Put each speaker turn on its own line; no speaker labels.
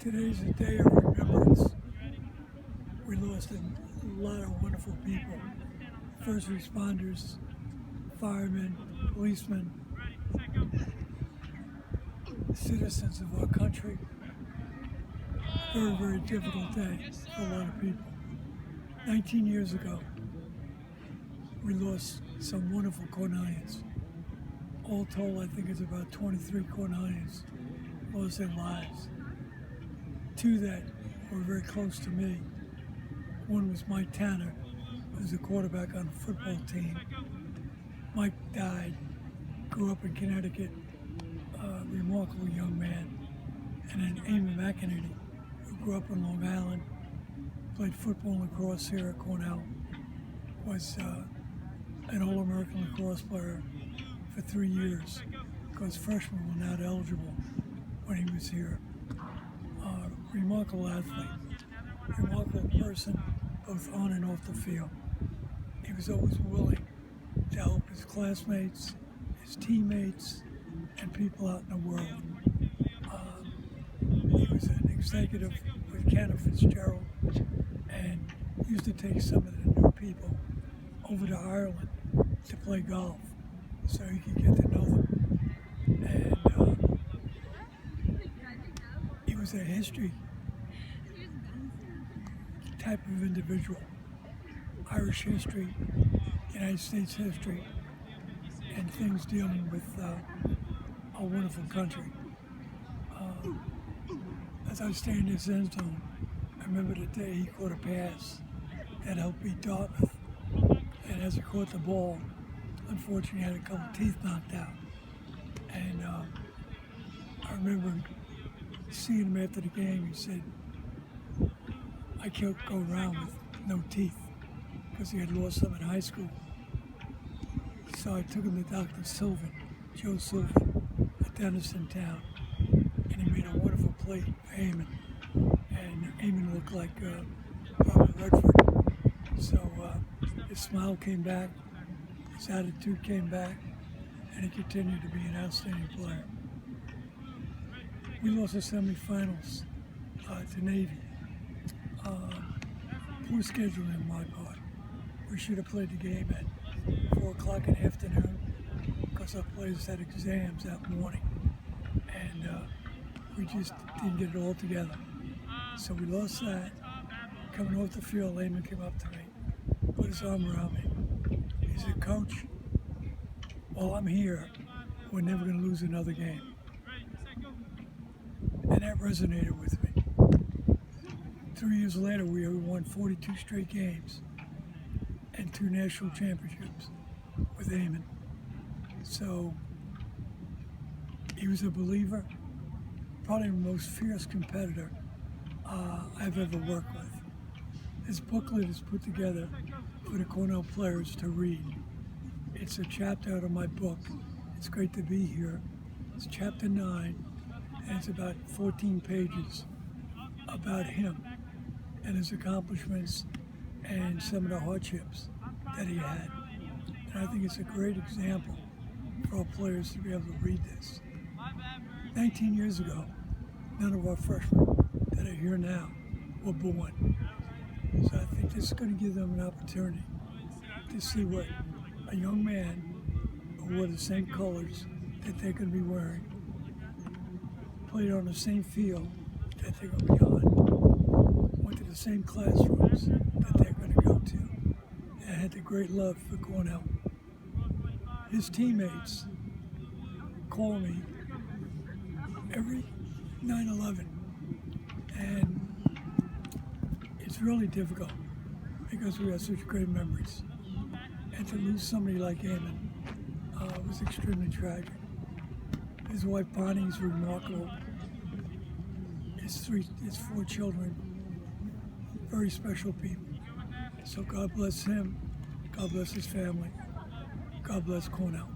Today's a day of remembrance. We lost a lot of wonderful people. First responders, firemen, policemen, citizens of our country. Very, very difficult day for a lot of people. 19 years ago, we lost some wonderful Cornellians. All told, I think it's about 23 Cornellians lost their lives. Two that were very close to me. One was Mike Tanner, who was the quarterback on the football team. Mike died, grew up in Connecticut, a remarkable young man. And then Amy McEnany, who grew up in Long Island, played football and lacrosse here at Cornell, was an All-American lacrosse player for 3 years, because freshmen were not eligible when he was here. Remarkable athlete, remarkable person, both on and off the field. He was always willing to help his classmates, his teammates, and people out in the world. He was an executive with Cantor Fitzgerald and used to take some of the new people over to Ireland to play golf so he could get to know them. And he was a history type of individual. Irish history, United States history, and things dealing with our wonderful country. As I stayed in his end zone, I remember the day he caught a pass that helped beat Dartmouth. And as he caught the ball, unfortunately he had a couple teeth knocked out. And I remember seeing him after the game. He said, "I can't go around with no teeth," because he had lost some in high school. So I took him to Dr. Sylvan, Joe Sylvan, a dentist in town, and he made a wonderful plate for Eamon. And Eamon looked like Robert Redford. So his smile came back, his attitude came back, and he continued to be an outstanding player. We lost the semifinals to Navy. Poor scheduling on my part. We should have played the game at 4 o'clock in the afternoon because our players had exams that morning. And we just didn't get it all together. So we lost that. Coming off the field, Lehman came up to me, put his arm around me. He said, "Coach, while I'm here, we're never going to lose another game." And that resonated with me. 3 years later, we won 42 straight games and 2 national championships with Eamon. So he was a believer, probably the most fierce competitor I've ever worked with. This booklet is put together for the Cornell players to read. It's a chapter out of my book. It's great to be here. It's chapter 9, and it's about 14 pages about him and his accomplishments and some of the hardships that he had. And I think it's a great example for our players to be able to read this. 19 years ago, none of our freshmen that are here now were born. So I think this is going to give them an opportunity to see what a young man who wore the same colors that they're going to be wearing, played on the same field that they're going to be on, went to the same classrooms that they're going to go to, and had the great love for Cornell. His teammates call me every 9/11, and it's really difficult because we have such great memories. And to lose somebody like Eamon was extremely tragic. His wife Bonnie is remarkable. His 4 children, very special people. So God bless him, God bless his family, God bless Cornell.